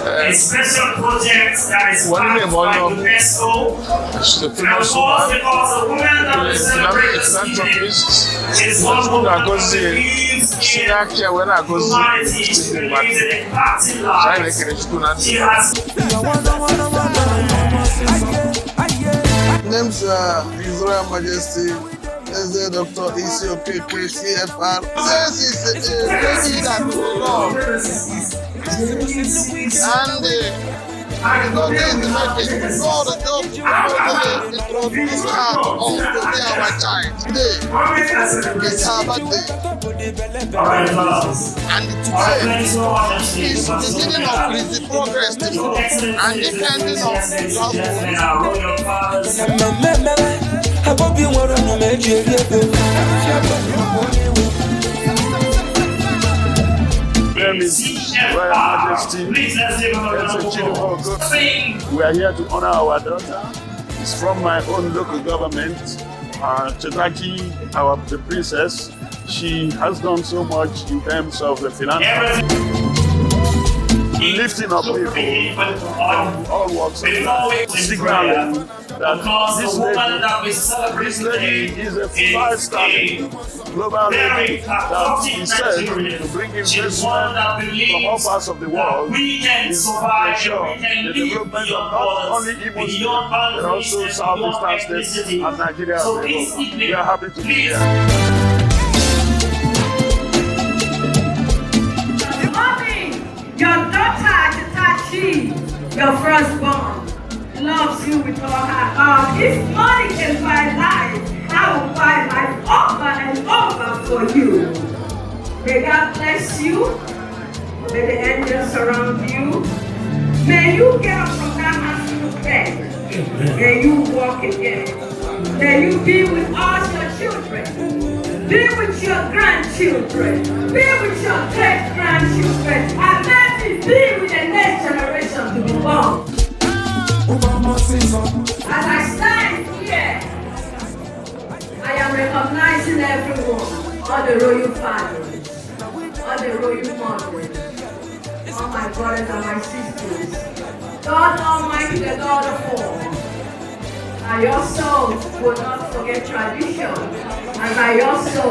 A special project that is part of UNESCO, and of course because the women that we celebrate this evening is one woman that believes in humanity, believes in impacting lives. She has name's His Royal Majesty Dr. Isiokwe CFR says it's a lady that we love. And God is the message. God the job introduced her to be our child. Today is her birthday. And today is the beginning of the progress tomorrow and the ending of Royal Majesty, we are here to honor our daughter. It's from my own local government, Chetachi, the princess. She has done so much in terms of the finance, lifting up people from all walks of life, signaling that this lady is a five-star global lady that is said to bring investment from all parts of the world, is to ensure the development of not only Imo State, but also Southeastern states and Nigeria as a whole. We are happy to be here. Your daughter, Chetachi, your firstborn, loves you with all her heart. If money can buy life, I will buy life over and over for you. May God bless you. May the angels surround you. May you get up from that hospital bed. May you walk again. May you be with all your children. Be with your grandchildren. Be with your great-grandchildren. And let it be with the next generation to be born. As I stand here, I am recognizing everyone, all the royal fathers, all the royal mothers, all my brothers and my sisters. God Almighty, the God of all. I also will not forget tradition, as I also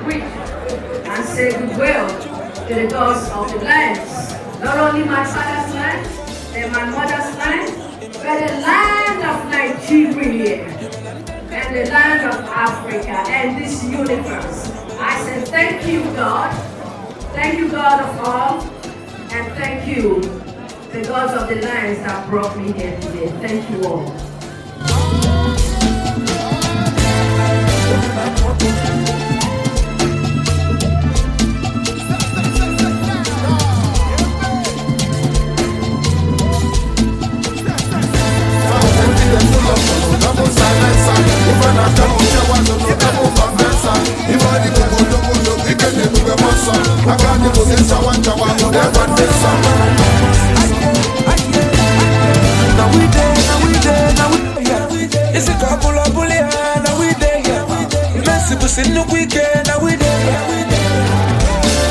read and say goodwill to the gods of the lands. Not only my father's land and my mother's land, but the land of Nigeria and the land of Africa and this universe. I say thank you, God. Thank you, God of all. And thank you, the gods of the lands that brought me here today. Thank you all.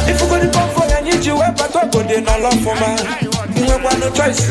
If we're going to come for you, I need you, but I love for my, you have no choice.